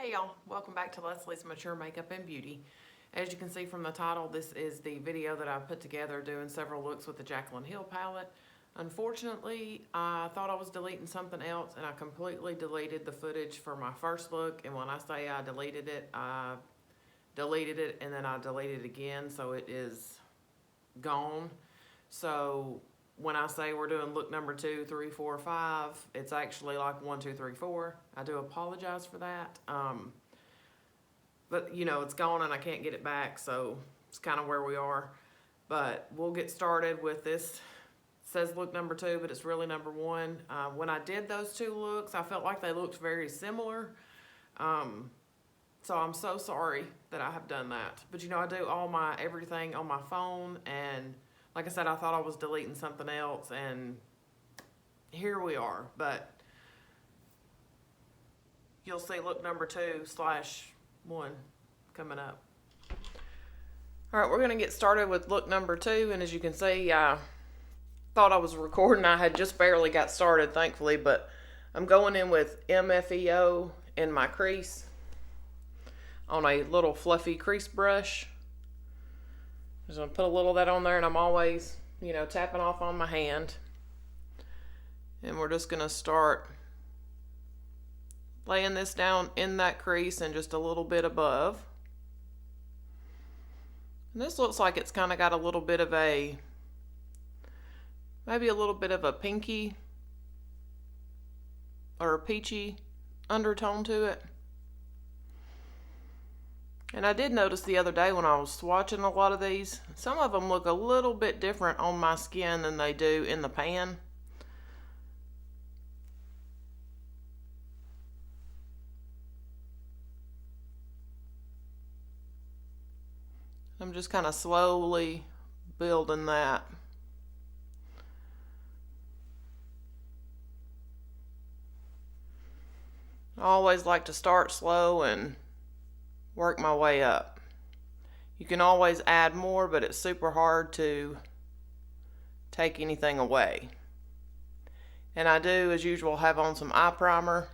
Hey y'all, welcome back to Leslie's Mature Makeup and Beauty. As you can see from the title, this is the video that I put together doing several looks with the Jacyln Hill palette. Unfortunately, I thought I was deleting something else and I completely deleted the footage for my first look. And when I say I deleted it and then I deleted it again, so it is gone. So when I say we're doing look number 2, 3, 4, 5, it's actually like 1, 2, 3, 4. I do apologize for that. But you know, it's gone and I can't get it back, so it's kind of where we are. But we'll get started with this. It says look number 2, but it's really number 1. When I did those two looks, I felt like they looked very similar. So I'm so sorry that I have done that. But you know, I do all my everything on my phone, and like I said, I thought I was deleting something else, and here we are. But you'll see look number 2/1 coming up. All right, we're gonna get started with look number 2, and as you can see, I thought I was recording. I had just barely got started, thankfully, but I'm going in with MFEO in my crease on a little fluffy crease brush. Just gonna put a little of that on there, and I'm always, you know, tapping off on my hand. And we're just gonna start laying this down in that crease and just a little bit above. And this looks like it's kind of got a little bit of a, maybe a little bit of a pinky or a peachy undertone to it. And I did notice the other day when I was swatching a lot of these, some of them look a little bit different on my skin than they do in the pan. I'm just kind of slowly building that. I always like to start slow and work my way up. You can always add more, but it's super hard to take anything away. And I do, as usual, have on some eye primer.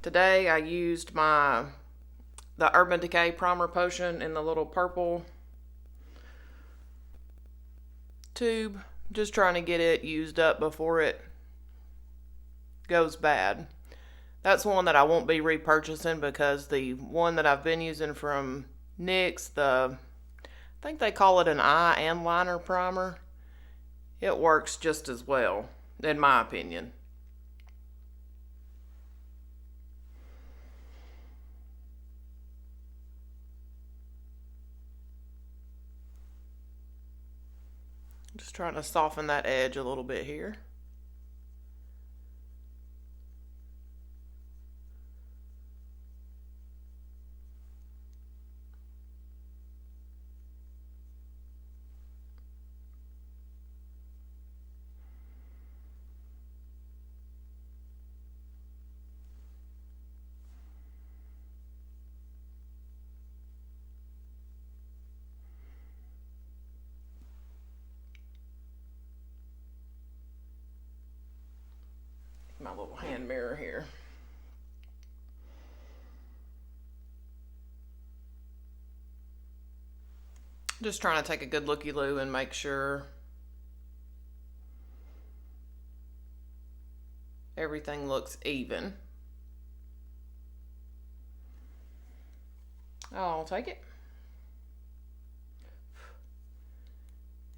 Today I used the Urban Decay Primer Potion in the little purple tube. Just trying to get it used up before it goes bad. That's one that I won't be repurchasing because the one that I've been using from NYX, I think they call it an eye and liner primer, it works just as well, in my opinion. Just trying to soften that edge a little bit here. My little hand mirror here. Just trying to take a good looky-loo and make sure everything looks even. I'll take it.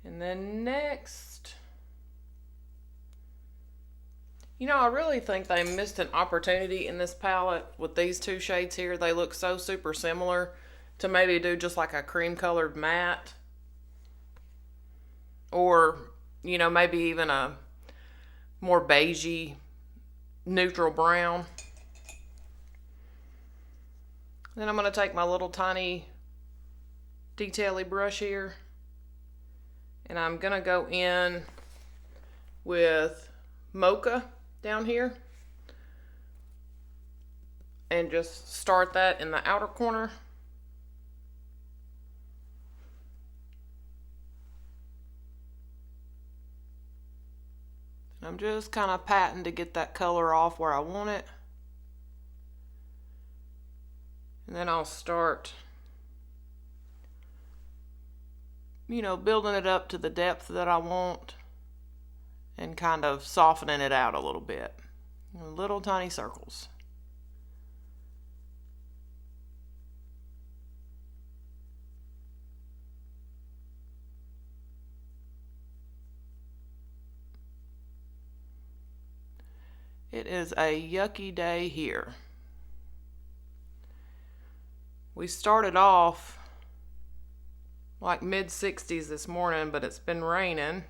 And then next, you know, I really think they missed an opportunity in this palette with these two shades here. They look so super similar to maybe do just like a cream colored matte, or, you know, maybe even a more beigey neutral brown. Then I'm going to take my little tiny detail-y brush here, and I'm going to go in with Mocha down here and just start that in the outer corner. I'm just kind of patting to get that color off where I want it. And then I'll start, you know, building it up to the depth that I want and kind of softening it out a little bit. Little tiny circles. It is a yucky day here. We started off like mid-60s this morning, but it's been raining.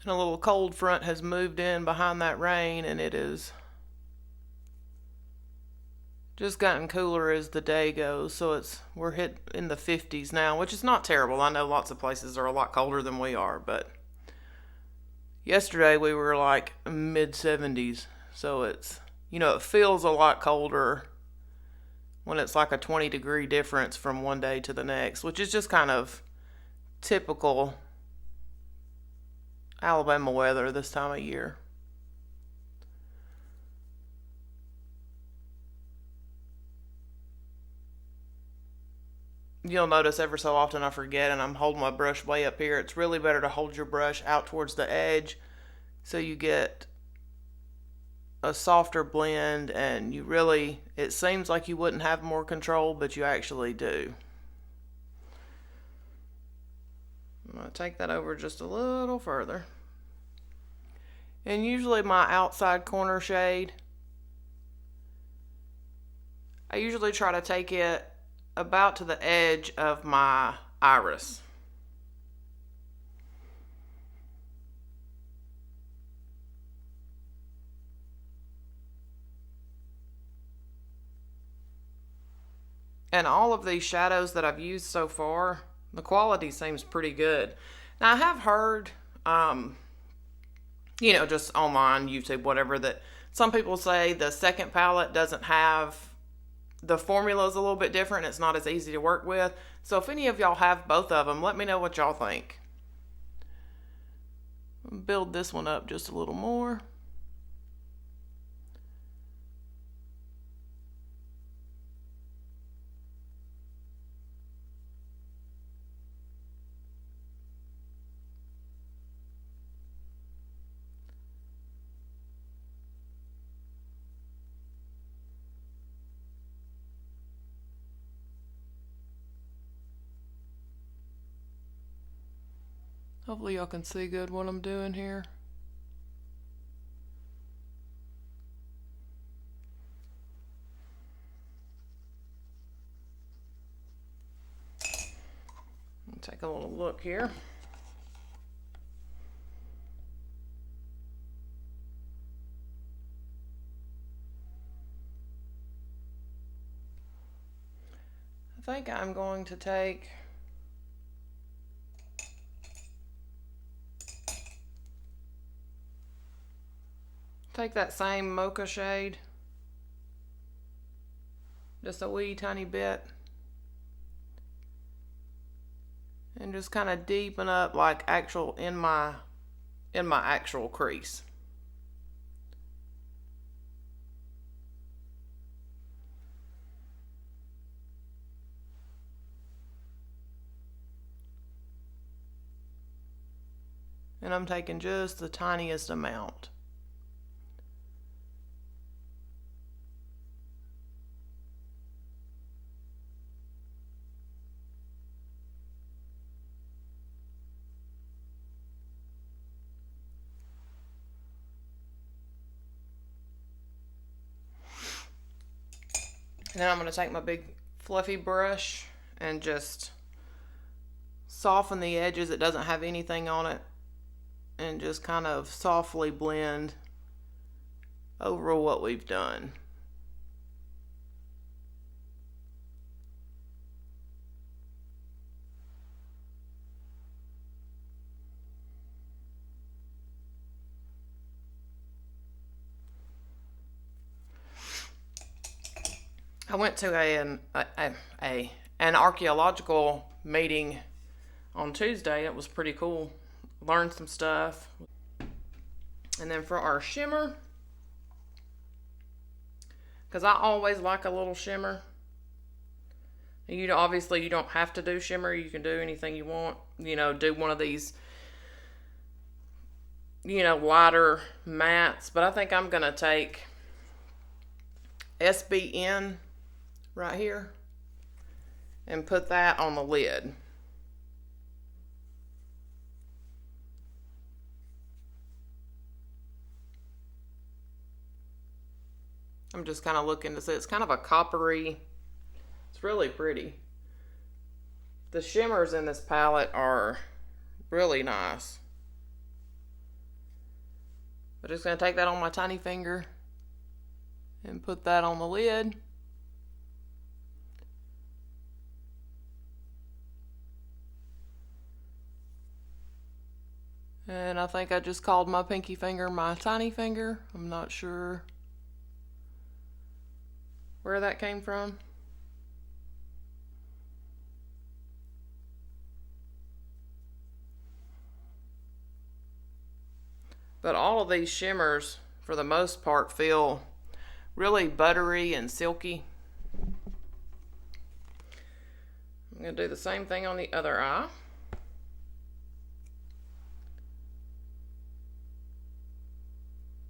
And a little cold front has moved in behind that rain, and it is just gotten cooler as the day goes. So we're hit in the 50s now, which is not terrible. I know lots of places are a lot colder than we are, but yesterday we were like mid-70s. So it's, you know, it feels a lot colder when it's like a 20-degree difference from one day to the next, which is just kind of typical Alabama weather this time of year. You'll notice ever so often I forget and I'm holding my brush way up here. It's really better to hold your brush out towards the edge so you get a softer blend, and you really, it seems like you wouldn't have more control, but you actually do. I'm going to take that over just a little further. And usually my outside corner shade, I usually try to take it about to the edge of my iris. And all of these shadows that I've used so far, the quality seems pretty good. Now I have heard, you know, just online, YouTube, whatever, that some people say the second palette doesn't have, the formula is a little bit different. It's not as easy to work with. So if any of y'all have both of them, let me know what y'all think. Build this one up just a little more. Hopefully y'all can see good what I'm doing here. Take a little look here. I think I'm going to take that same mocha shade, just a wee tiny bit, and just kind of deepen up like actual in my actual crease. And I'm taking just the tiniest amount. And then I'm going to take my big fluffy brush and just soften the edges. It doesn't have anything on it. And just kind of softly blend over what we've done. I went to an archaeological meeting on Tuesday. It was pretty cool. Learned some stuff. And then for our shimmer, because I always like a little shimmer. Obviously you don't have to do shimmer. You can do anything you want. Do one of these, lighter mattes. But I think I'm going to take SBN right here and put that on the lid. I'm just kind of looking to see. It's kind of a coppery. It's really pretty. The shimmers in this palette are really nice. I'm just going to take that on my tiny finger and put that on the lid. And I think I just called my pinky finger my tiny finger. I'm not sure where that came from. But all of these shimmers, for the most part, feel really buttery and silky. I'm going to do the same thing on the other eye.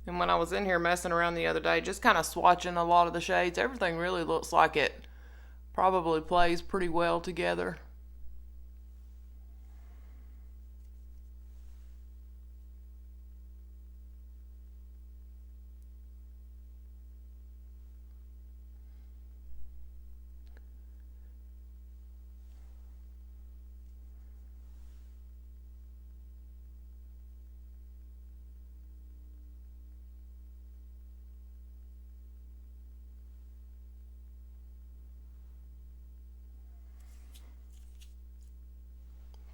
And when I was in here messing around the other day, just kind of swatching a lot of the shades, everything really looks like it probably plays pretty well together.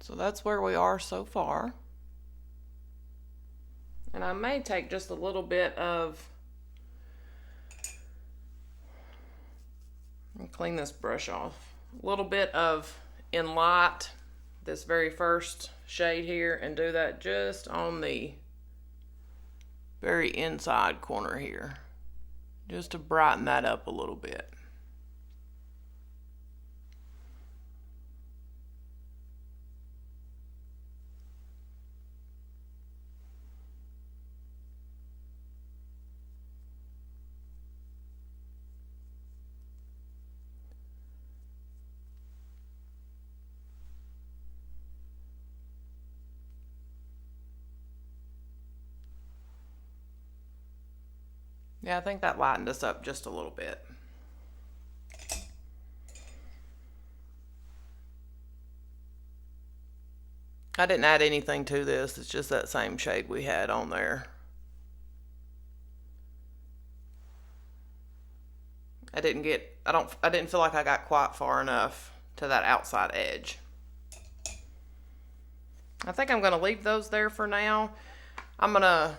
So that's where we are so far. And I may take just a little bit of, let me clean this brush off, a little bit of In Light, this very first shade here, and do that just on the very inside corner here, just to brighten that up a little bit. Yeah, I think that lightened us up just a little bit. I didn't add anything to this. It's just that same shade we had on there. I didn't feel like I got quite far enough to that outside edge. I think I'm going to leave those there for now. I'm going to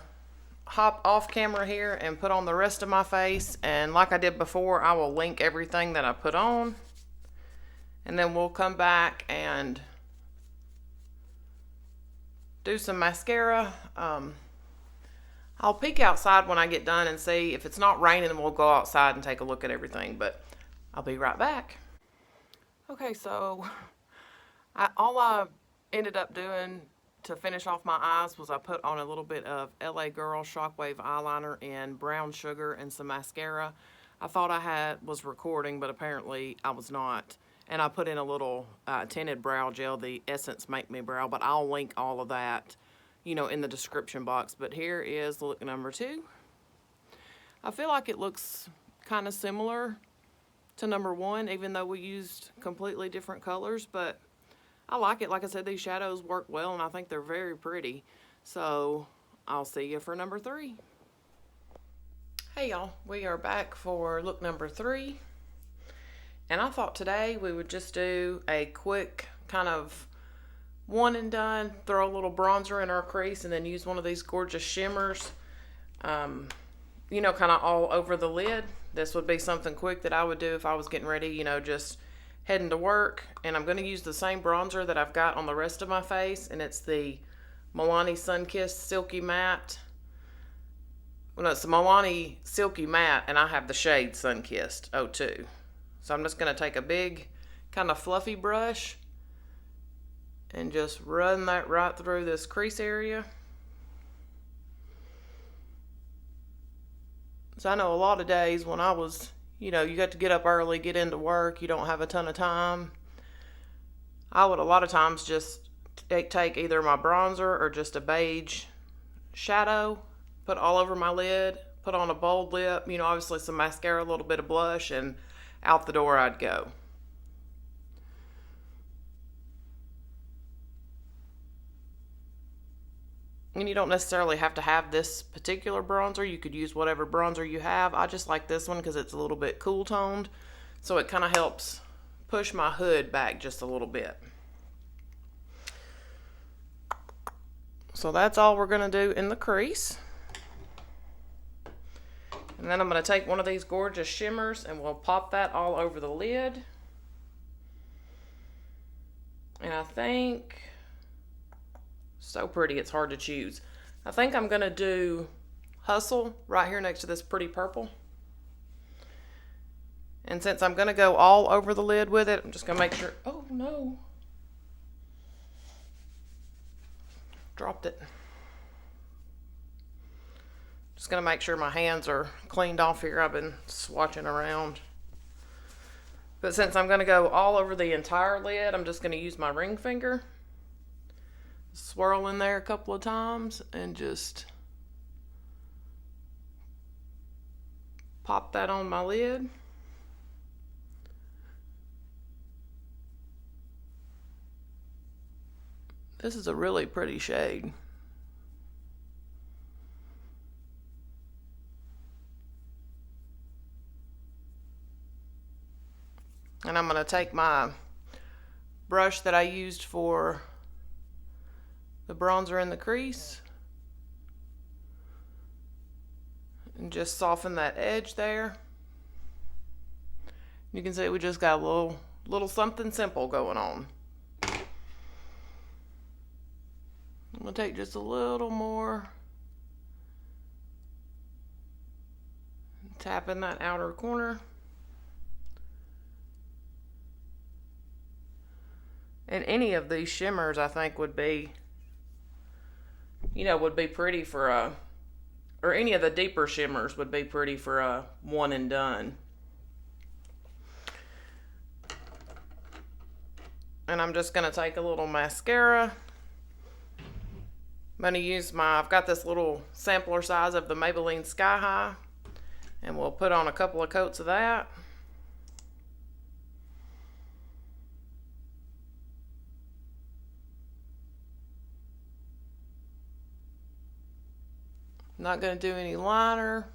hop off camera here and put on the rest of my face, and like I did before, I will link everything that I put on, and then we'll come back and do some mascara. I'll peek outside when I get done and see if it's not raining, then we'll go outside and take a look at everything, but I'll be right back. Okay, so all I ended up doing to finish off my eyes was I put on a little bit of LA Girl Shockwave eyeliner in brown sugar and some mascara. I thought I was recording, but apparently I was not. And I put in a little tinted brow gel, the Essence Make Me Brow, but I'll link all of that, in the description box. But here is look number 2. I feel like it looks kind of similar to number 1, even though we used completely different colors, but I like it. Like I said, these shadows work well, and I think they're very pretty. So I'll see you for number 3. Hey y'all, we are back for look number 3. And I thought today we would just do a quick kind of one and done, throw a little bronzer in our crease, and then use one of these gorgeous shimmers, kind of all over the lid. This would be something quick that I would do if I was getting ready, just heading to work. And I'm going to use the same bronzer that I've got on the rest of my face, and it's the Milani Sun Kissed Silky Matte Well, it's the Milani Silky Matte, and I have the shade Sun Kissed 02. So I'm just going to take a big kind of fluffy brush and just run that right through this crease area. So I know a lot of days when I was, you know, you got to get up early, get into work, you don't have a ton of time. I would a lot of times just take either my bronzer or just a beige shadow, put all over my lid, put on a bold lip, you know, obviously some mascara, a little bit of blush, and out the door I'd go. And you don't necessarily have to have this particular bronzer. You could use whatever bronzer you have. I just like this one because it's a little bit cool toned, so it kind of helps push my hood back just a little bit. So that's all we're going to do in the crease. And then I'm going to take one of these gorgeous shimmers and we'll pop that all over the lid. And I think, so pretty, it's hard to choose. I think I'm going to do Hustle right here next to this pretty purple. And since I'm going to go all over the lid with it, I'm just going to make sure, oh no. Dropped it. Just going to make sure my hands are cleaned off here. I've been swatching around. But since I'm going to go all over the entire lid, I'm just going to use my ring finger. Swirl in there a couple of times and just pop that on my lid. This is a really pretty shade. And I'm going to take my brush that I used for the bronzer in the crease and just soften that edge there. You can see we just got a little something simple going on. I'm going to take just a little more, tap in that outer corner. And any of these shimmers I think would be, you know, would be pretty for a, or any of the deeper shimmers would be pretty for a one and done. And I'm just going to take a little mascara. I'm going to use I've got this little sampler size of the Maybelline Sky High, and we'll put on a couple of coats of that. Not going to do any liner.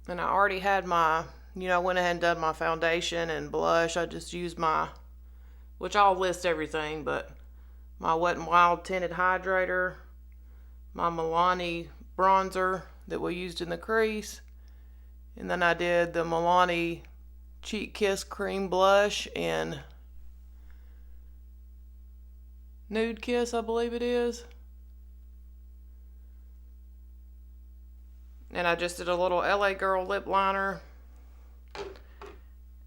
And I already had my, you know, went ahead and done my foundation and blush. I just used my, which I'll list everything, but my WetnWild tinted hydrator, my Milani bronzer that we used in the crease, and then I did the Milani Cheek Kiss cream blush in Nude Kiss, I believe it is. And I just did a little LA Girl lip liner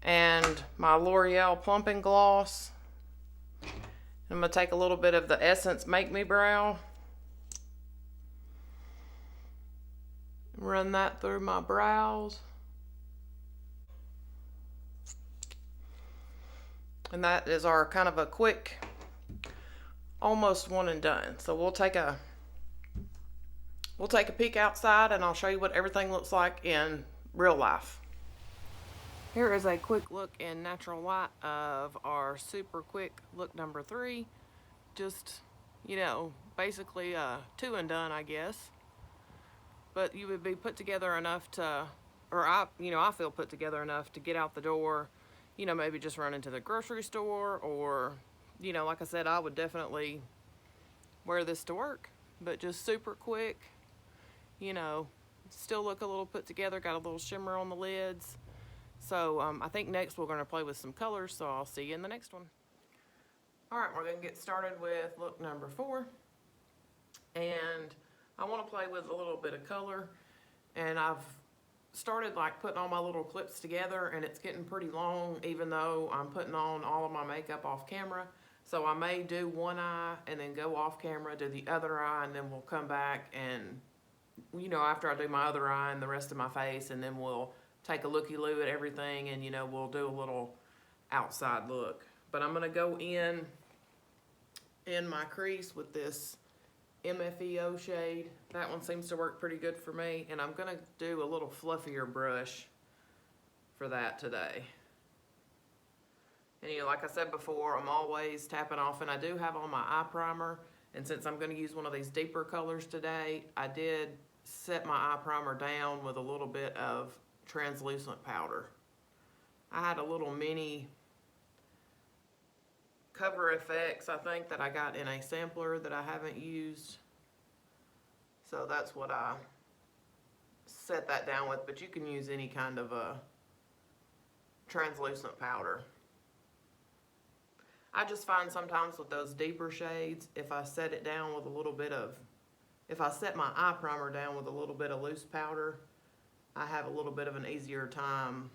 and my L'Oreal plumping gloss. I'm going to take a little bit of the Essence Make Me Brow, run that through my brows. And that is our kind of a quick, almost one and done. So we'll take a peek outside and I'll show you what everything looks like in real life. Here is a quick look in natural light of our super quick look number 3. Just, you know, basically two and done, I guess. But you would be put together enough to, or I feel put together enough to get out the door, you know, maybe just run into the grocery store, or, you know, like I said, I would definitely wear this to work, but just super quick, you know, still look a little put together, got a little shimmer on the lids. So I think next we're going to play with some colors, so I'll see you in the next one. All right, we're gonna get started with look number 4. And I wanna play with a little bit of color. And I've started like putting all my little clips together, and it's getting pretty long even though I'm putting on all of my makeup off camera. So I may do one eye and then go off camera, do the other eye, and then we'll come back and, you know, after I do my other eye and the rest of my face, and then we'll take a looky-loo at everything, and, you know, we'll do a little outside look. But I'm gonna go in my crease with this MFEO shade. That one seems to work pretty good for me, and I'm gonna do a little fluffier brush for that today. And you know, like I said before, I'm always tapping off, and I do have on my eye primer, and since I'm gonna use one of these deeper colors today, I did set my eye primer down with a little bit of translucent powder. I had a little mini Cover FX, I think, that I got in a sampler that I haven't used. So that's what I set that down with, but you can use any kind of a translucent powder. I just find sometimes with those deeper shades, if I set it down with a little bit of, if I set my eye primer down with a little bit of loose powder, I have a little bit of an easier time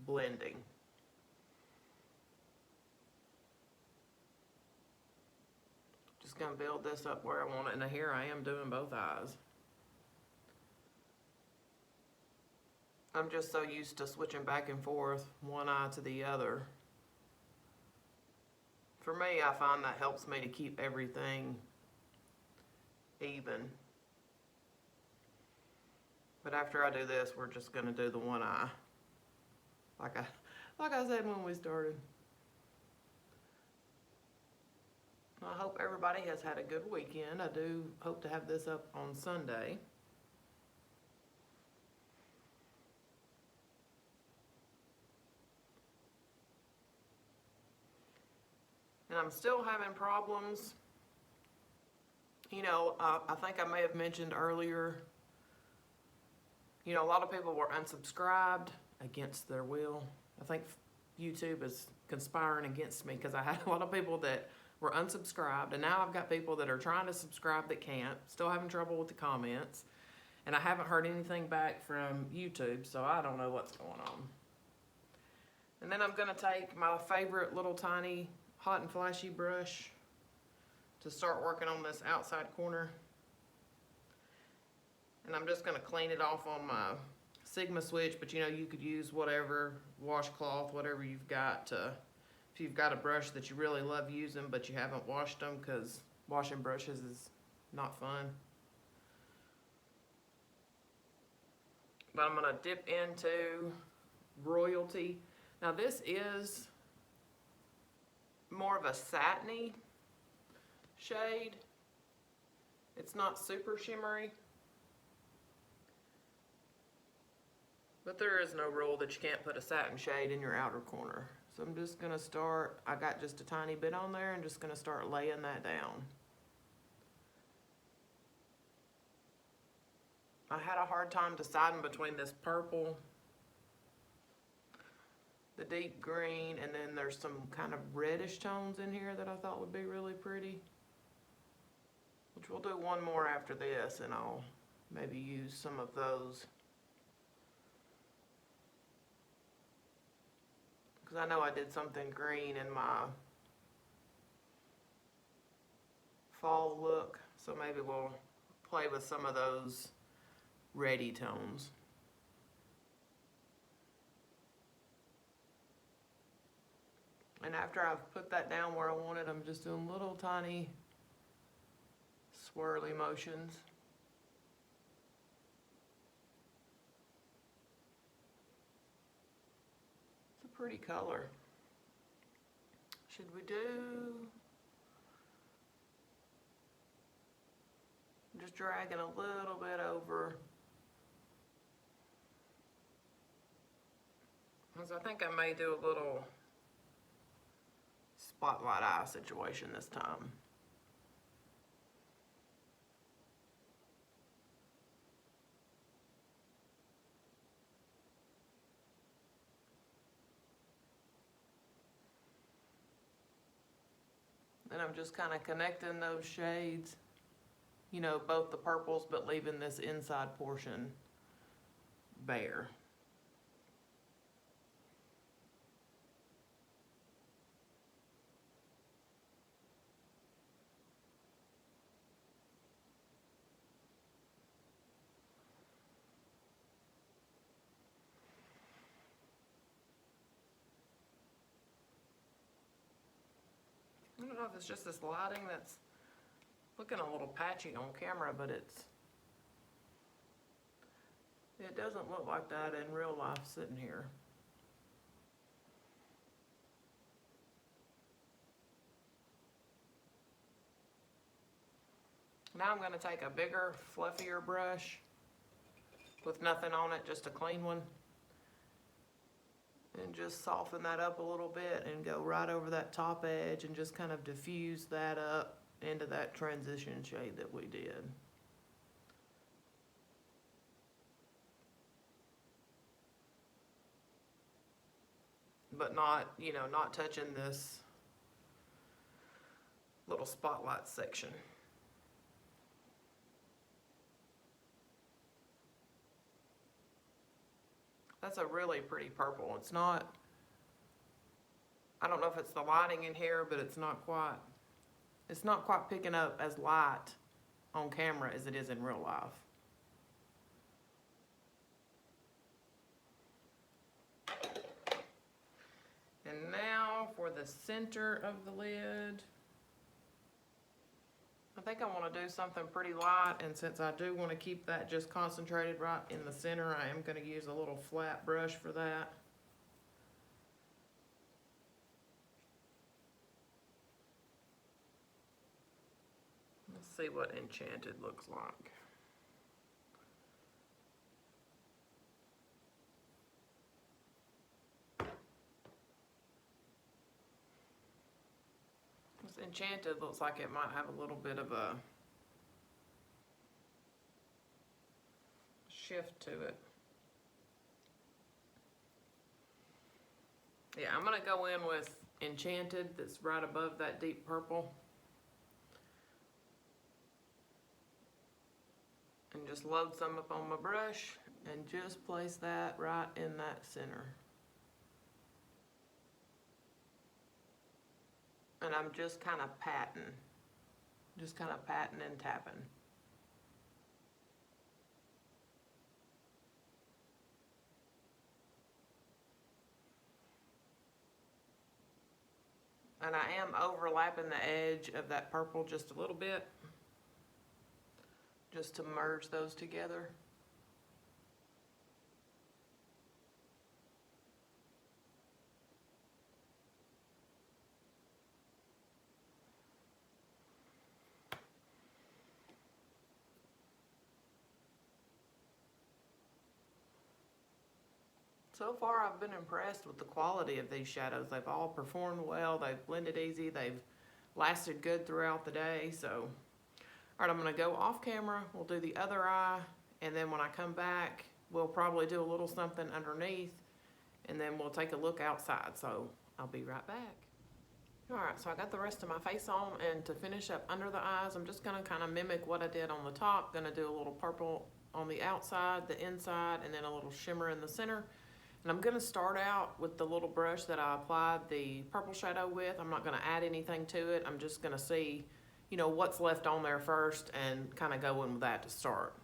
blending. Just gonna build this up where I want it, and here I am doing both eyes. I'm just so used to switching back and forth one eye to the other. For me, I find that helps me to keep everything even. But after I do this, we're just gonna do the one eye. Like I said when we started. I hope everybody has had a good weekend. I do hope to have this up on Sunday. And I'm still having problems. You know, I think I may have mentioned earlier, you know, a lot of people were unsubscribed against their will. I think YouTube is conspiring against me because I had a lot of people that were unsubscribed, and now I've got people that are trying to subscribe that can't, still having trouble with the comments, and I haven't heard anything back from YouTube, so I don't know what's going on. And then I'm gonna take my favorite little tiny hot and flashy brush to start working on this outside corner. And I'm just gonna clean it off on my Sigma switch, but you know, you could use whatever, washcloth, whatever you've got to, if you've got a brush that you really love using but you haven't washed them, because washing brushes is not fun. But I'm gonna dip into Royalty. Now this is more of a satiny shade. It's not super shimmery. But there is no rule that you can't put a satin shade in your outer corner. So I'm just gonna start, I got just a tiny bit on there, and just gonna start laying that down. I had a hard time deciding between this purple, the deep green, and then there's some kind of reddish tones in here that I thought would be really pretty. Which we'll do one more after this, and I'll maybe use some of those. Because I know I did something green in my fall look, so maybe we'll play with some of those reddy tones. And after I've put that down where I want it, I'm just doing little tiny swirly motions. It's a pretty color. Should we do... I'm just dragging a little bit over. Because I think I may do a little spotlight eye situation this time. And I'm just kind of connecting those shades, you know, both the purples, but leaving this inside portion bare. I don't know if it's just this lighting that's looking a little patchy on camera, but it doesn't look like that in real life sitting here. Now I'm going to take a bigger, fluffier brush with nothing on it, just a clean one, and just soften that up a little bit and go right over that top edge and just kind of diffuse that up into that transition shade that we did. But not, you know, not touching this little spotlight section. That's a really pretty purple. It's not, I don't know if it's the lighting in here, but it's not quite picking up as light on camera as it is in real life. And now for the center of the lid. I think I want to do something pretty light, and since I do want to keep that just concentrated right in the center, I am going to use a little flat brush for that. Let's see what Enchanted looks like. Enchanted looks like it might have a little bit of a shift to it. Yeah, I'm going to go in with Enchanted that's right above that deep purple. And just load some up on my brush and just place that right in that center. And I'm just kind of patting and tapping. And I am overlapping the edge of that purple just a little bit, just to merge those together. So far, I've been impressed with the quality of these shadows. They've all performed well, they've blended easy, they've lasted good throughout the day. So, all right, I'm gonna go off camera, we'll do the other eye, and then when I come back, we'll probably do a little something underneath, and then we'll take a look outside. So I'll be right back. All right, so I got the rest of my face on, and to finish up under the eyes, I'm just gonna kind of mimic what I did on the top. Gonna do a little purple on the outside, the inside, and then a little shimmer in the center. And I'm gonna start out with the little brush that I applied the purple shadow with. I'm not gonna add anything to it. I'm just gonna see, you know, what's left on there first and kind of go in with that to start.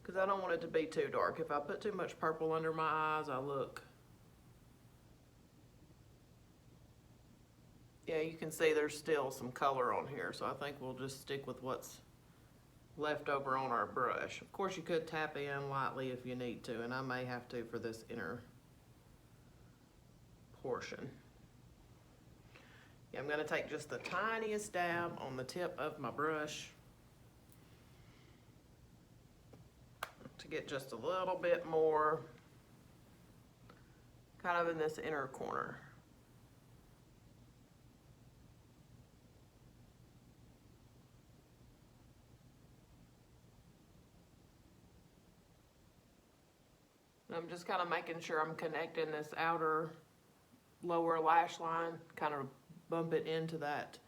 Because I don't want it to be too dark. If I put too much purple under my eyes, I look. Yeah, you can see there's still some color on here, so I think we'll just stick with what's left over on our brush. Of course, you could tap in lightly if you need to, and I may have to for this inner portion. Yeah, I'm gonna take just the tiniest dab on the tip of my brush to get just a little bit more kind of in this inner corner. I'm just kind of making sure I'm connecting this outer lower lash line, kind of bump it into that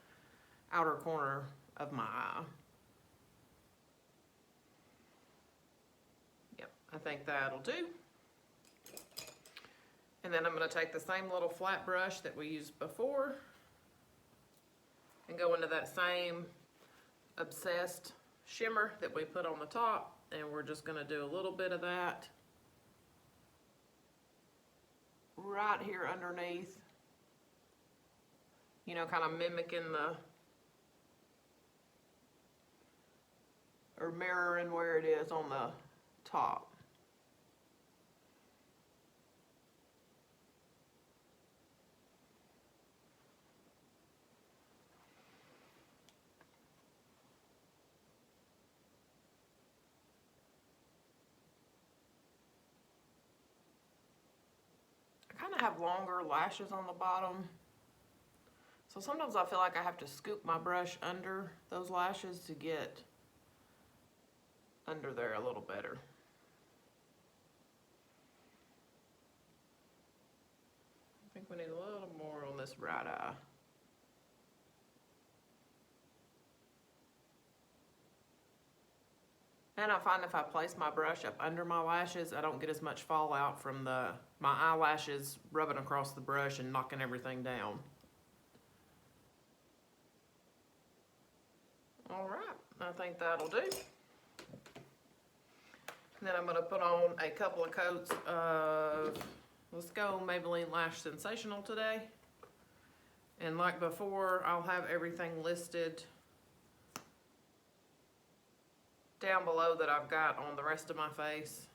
outer corner of my eye. Yep, I think that'll do. And then I'm going to take the same little flat brush that we used before and go into that same Obsessed shimmer that we put on the top, and we're just going to do a little bit of that right here underneath, you know, kind of mimicking or mirroring where it is on the top. I kind of have longer lashes on the bottom, so sometimes I feel like I have to scoop my brush under those lashes to get under there a little better. I think we need a little more on this right eye. And I find if I place my brush up under my lashes, I don't get as much fallout from my eyelashes rubbing across the brush and knocking everything down. All right, I think that'll do. And then I'm gonna put on a couple of coats of, let's go Maybelline Lash Sensational today. And like before, I'll have everything listed down below that I've got on the rest of my face.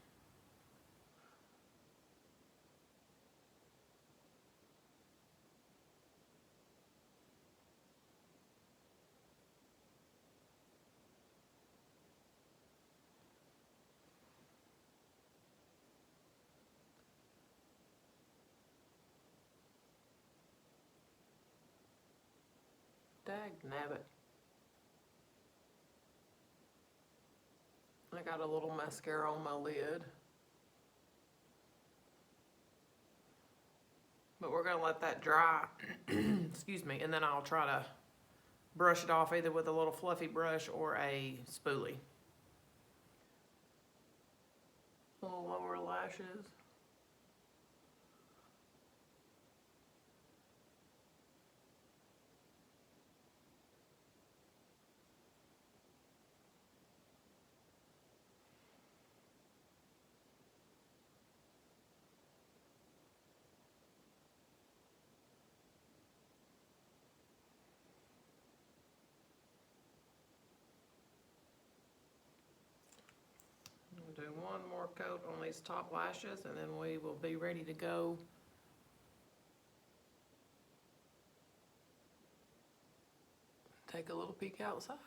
Dagnabbit. I got a little mascara on my lid. But we're gonna let that dry, excuse me, and then I'll try to brush it off either with a little fluffy brush or a spoolie. Little lower lashes. Do one more coat on these top lashes and then we will be ready to go. Take a little peek outside.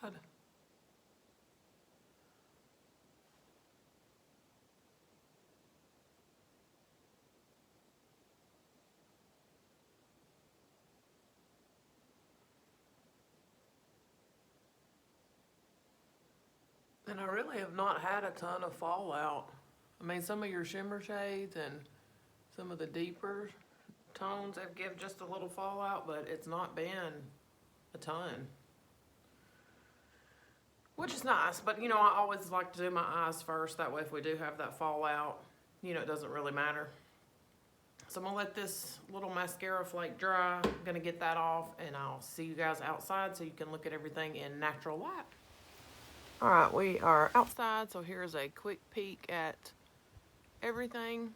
And I really have not had a ton of fallout. I mean, some of your shimmer shades and some of the deeper tones have given just a little fallout, but it's not been a ton. Which is nice, but you know, I always like to do my eyes first. That way if we do have that fallout, you know, it doesn't really matter. So I'm gonna let this little mascara flake dry. I'm gonna get that off and I'll see you guys outside so you can look at everything in natural light. All right, we are outside, so here's a quick peek at everything.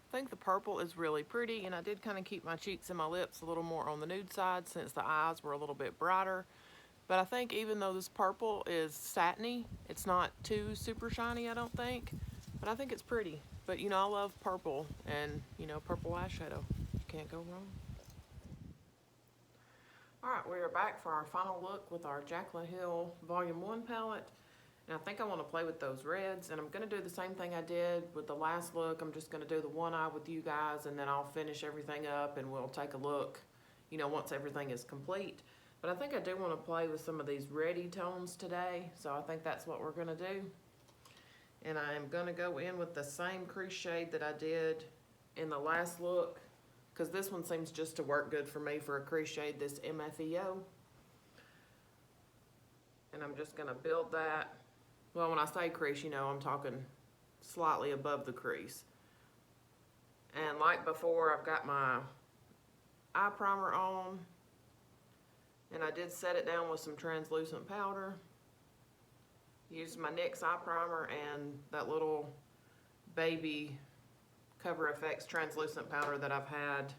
I think the purple is really pretty, and I did kind of keep my cheeks and my lips a little more on the nude side since the eyes were a little bit brighter. But I think even though this purple is satiny, it's not too super shiny, I don't think. But I think it's pretty. But, you know, I love purple, and, you know, purple eyeshadow. You can't go wrong. Alright, we are back for our final look with our Jacyln Hill Volume 1 palette. And I think I want to play with those reds. And I'm going to do the same thing I did with the last look. I'm just going to do the one eye with you guys, and then I'll finish everything up and we'll take a look, you know, once everything is complete. But I think I do want to play with some of these reddy tones today. So I think that's what we're going to do. And I am going to go in with the same crease shade that I did in the last look, because this one seems just to work good for me for a crease shade, this MFEO. And I'm just gonna build that. Well, when I say crease, you know, I'm talking slightly above the crease. And like before, I've got my eye primer on, and I did set it down with some translucent powder. Used my NYX eye primer and that little baby Cover FX translucent powder that I've had.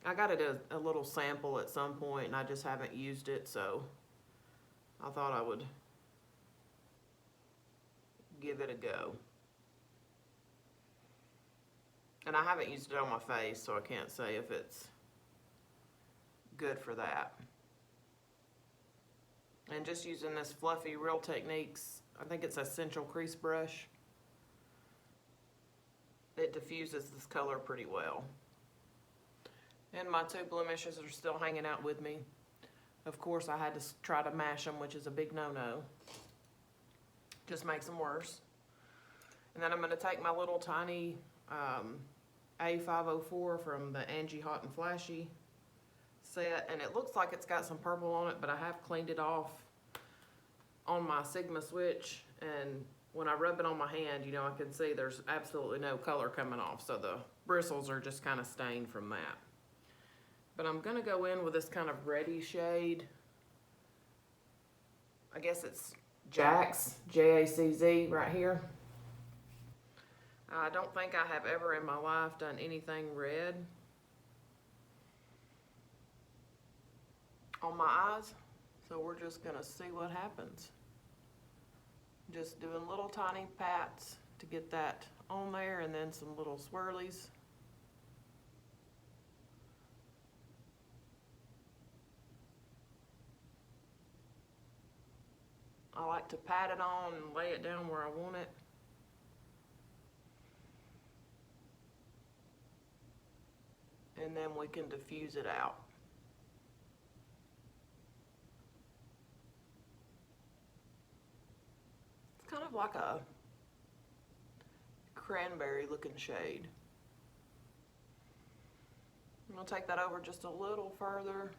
I got it a little sample at some point and I just haven't used it, so I thought I would give it a go. And I haven't used it on my face, so I can't say if it's good for that. And just using this fluffy Real Techniques, I think it's Essential Crease Brush. It diffuses this color pretty well. And my two blemishes are still hanging out with me. Of course, I had to try to mash them, which is a big no-no. Just makes them worse. And then I'm going to take my little tiny A504 from the Angie Hot and Flashy set, and it looks like it's got some purple on it, but I have cleaned it off on my Sigma switch, and when I rub it on my hand, you know, I can see there's absolutely no color coming off, so the bristles are just kind of stained from that. But I'm gonna go in with this kind of reddy shade. I guess it's Jack's, J-A-C-Z right here. I don't think I have ever in my life done anything red on my eyes, so we're just gonna see what happens. Just doing little tiny pats to get that on there, and then some little swirlies. I like to pat it on and lay it down where I want it. And then we can diffuse it out. It's kind of like a cranberry looking shade. I'm gonna take that over just a little further.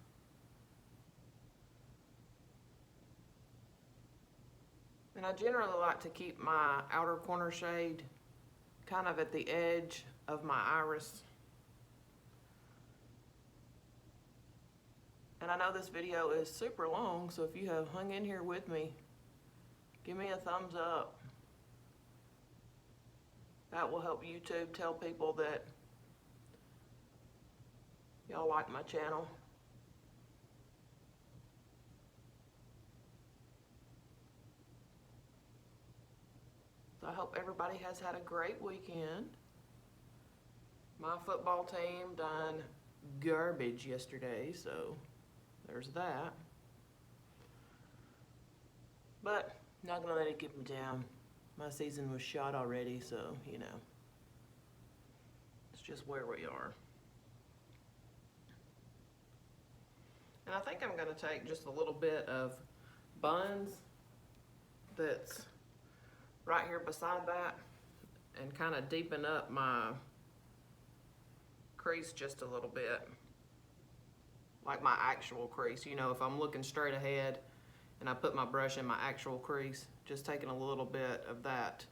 And I generally like to keep my outer corner shade kind of at the edge of my iris. And I know this video is super long, so if you have hung in here with me, give me a thumbs up. That will help YouTube tell people that y'all like my channel. So I hope everybody has had a great weekend. My football team done garbage yesterday, so there's that. But not gonna let it get me down. My season was shot already, so you know, it's just where we are. And I think I'm gonna take just a little bit of buns that's right here beside that and kind of deepen up my crease just a little bit, like my actual crease. You know, if I'm looking straight ahead and I put my brush in my actual crease, just taking a little bit of that.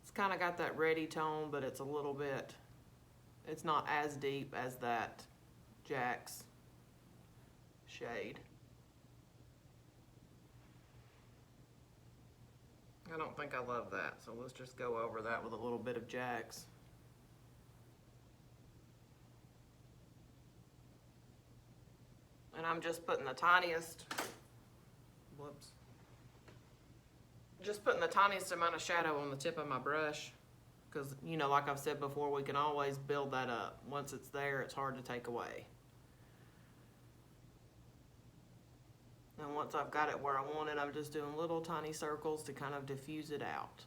It's kind of got that reddy tone, but it's a little bit, it's not as deep as that Jack's shade. I don't think I love that, so let's just go over that with a little bit of Jack's. And I'm just putting the tiniest, just putting the tiniest amount of shadow on the tip of my brush, because, you know, like I've said before, we can always build that up. Once it's there, it's hard to take away. And once I've got it where I want it, I'm just doing little tiny circles to kind of diffuse it out.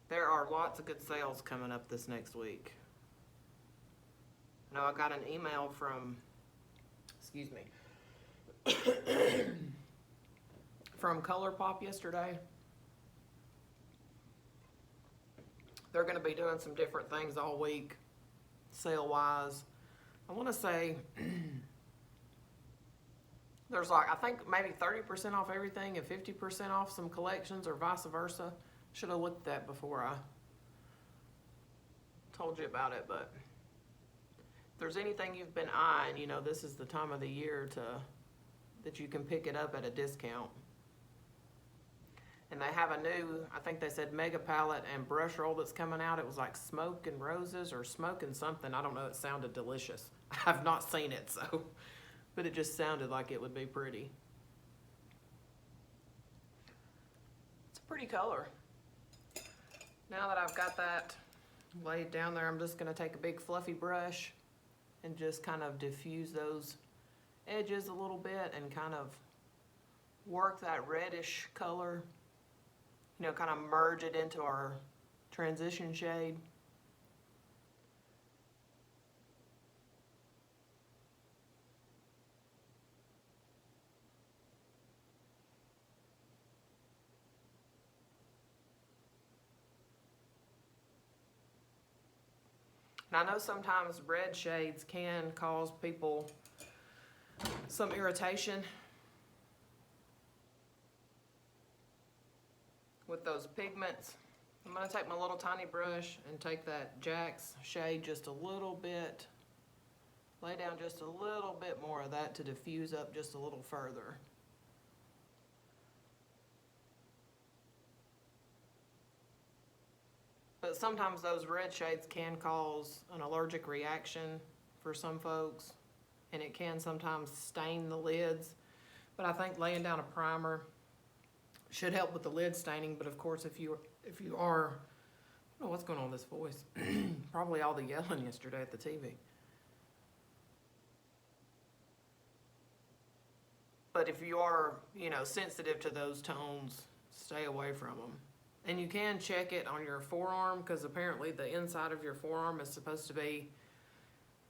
There are lots of good sales coming up this next week. I know I got an email from, excuse me, from Colourpop yesterday. They're going to be doing some different things all week, sale-wise. I want to say there's like, I think maybe 30% off everything and 50% off some collections, or vice versa. Should have looked at that before I told you about it, but if there's anything you've been eyeing, you know, this is the time of the year that you can pick it up at a discount. And they have a new, I think they said mega palette and brush roll that's coming out. It was like smoke and roses or smoke and something. I don't know, it sounded delicious. I've not seen it, so, but it just sounded like it would be pretty. It's a pretty color. Now that I've got that laid down there, I'm just gonna take a big fluffy brush and just kind of diffuse those edges a little bit and kind of work that reddish color, you know, kind of merge it into our transition shade. And I know sometimes red shades can cause people some irritation with those pigments. I'm going to take my little tiny brush and take that Jack's shade just a little bit, lay down just a little bit more of that to diffuse up just a little further. But sometimes those red shades can cause an allergic reaction for some folks, and it can sometimes stain the lids. But I think laying down a primer should help with the lid staining. But of course, if you are, I don't know what's going on with this voice. Probably all the yelling yesterday at the TV. But if you are, you know, sensitive to those tones, stay away from them. And you can check it on your forearm, because apparently the inside of your forearm is supposed to be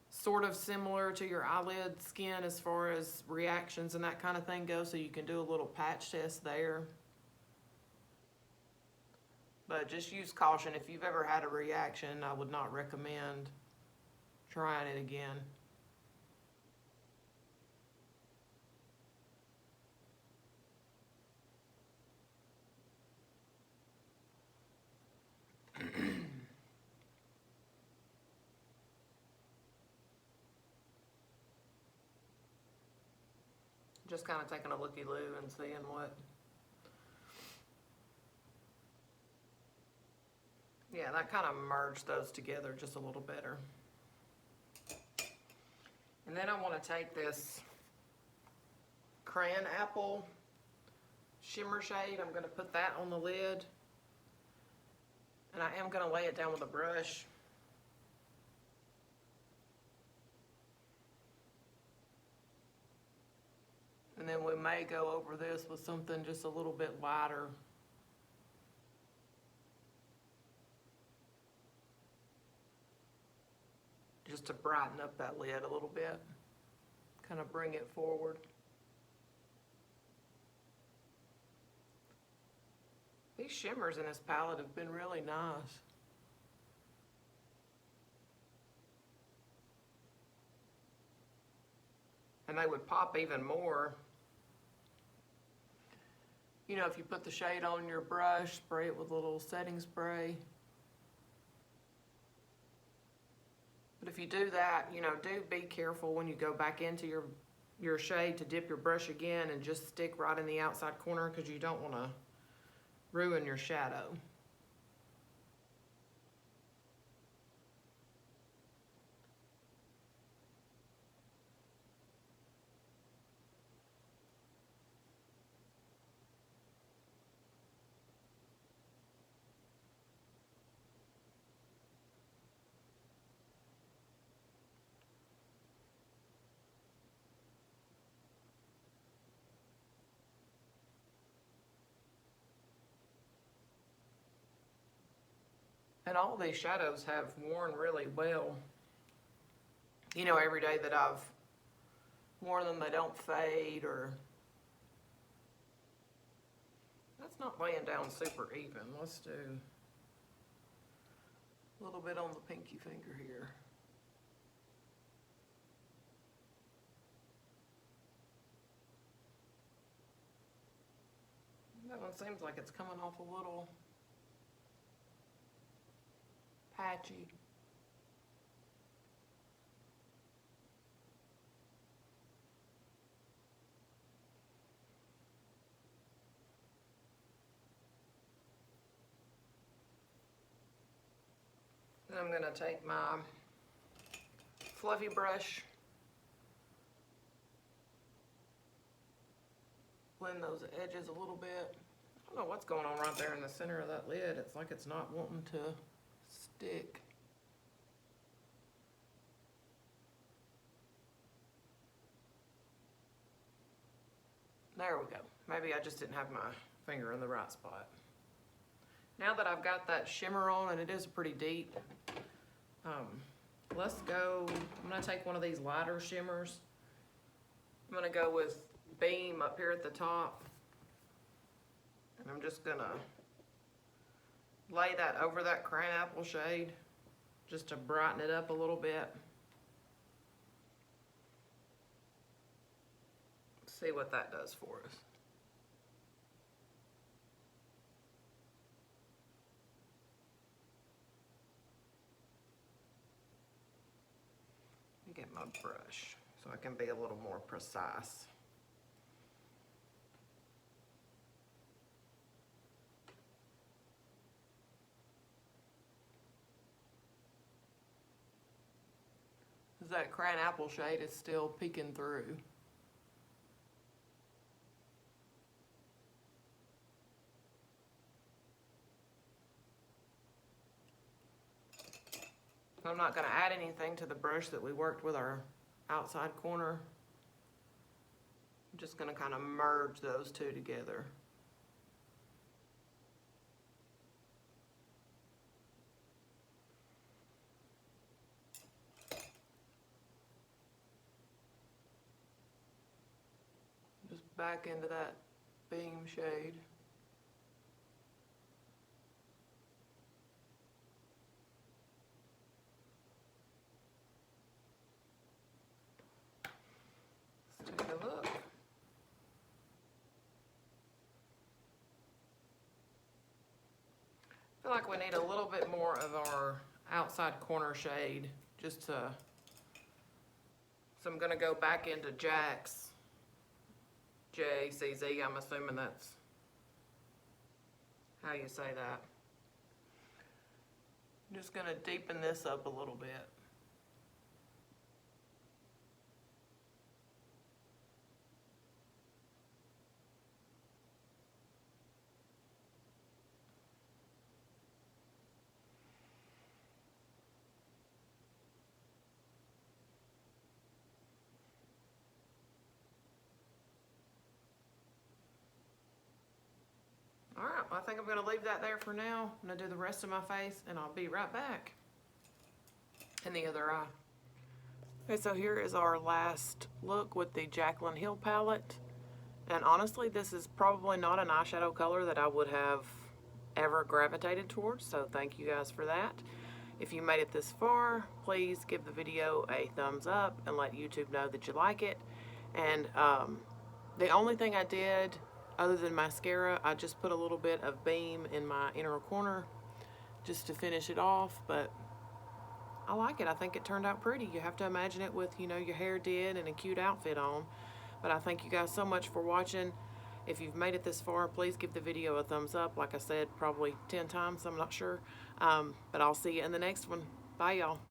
sort of similar to your eyelid skin as far as reactions and that kind of thing goes, so you can do a little patch test there. But just use caution. If you've ever had a reaction, I would not recommend trying it again. Just kind of taking a looky-loo and seeing what. Yeah, that kind of merged those together just a little better. And then I want to take this Crayon Apple shimmer shade. I'm going to put that on the lid. And I am going to lay it down with a brush. And then we may go over this with something just a little bit lighter. Just to brighten up that lid a little bit. Kind of bring it forward. These shimmers in this palette have been really nice. And they would pop even more. You know, if you put the shade on your brush, spray it with a little setting spray. But if you do that, you know, do be careful when you go back into your shade to dip your brush again and just stick right in the outside corner, because you don't want to ruin your shadow. And all these shadows have worn really well. You know, every day that I've worn them, they don't fade, or... That's not laying down super even. Let's do... A little bit on the pinky finger here. That one seems like it's coming off a little patchy. Then I'm gonna take my fluffy brush, blend those edges a little bit. I don't know what's going on right there in the center of that lid. It's like it's not wanting to stick. There we go. Maybe I just didn't have my finger in the right spot. Now that I've got that shimmer on, and it is pretty deep, let's go, I'm gonna take one of these lighter shimmers. I'm gonna go with Beam up here at the top. And I'm just gonna lay that over that cran apple shade just to brighten it up a little bit. See what that does for us. Let me get my brush so I can be a little more precise. That cran apple shade is still peeking through. I'm not going to add anything to the brush that we worked with our outside corner. I'm just going to kind of merge those two together. Back into that Beam shade. Let's take a look. I feel like we need a little bit more of our outside corner shade just to, so I'm gonna go back into Jack's JCZ, I'm assuming that's how you say that. I'm just gonna deepen this up a little bit. Alright, well, I think I'm going to leave that there for now. I'm going to do the rest of my face and I'll be right back. And the other eye. Okay, so here is our last look with the Jacyln Hill palette. And honestly, this is probably not an eyeshadow color that I would have ever gravitated towards, so thank you guys for that. If you made it this far, please give the video a thumbs up and let YouTube know that you like it. And the only thing I did other than mascara, I just put a little bit of Beam in my inner corner just to finish it off, but I like it. I think it turned out pretty. You have to imagine it with, you know, your hair did and a cute outfit on. But I thank you guys so much for watching. If you've made it this far, please give the video a thumbs up. Like I said, probably 10 times, I'm not sure. But I'll see you in the next one. Bye, y'all.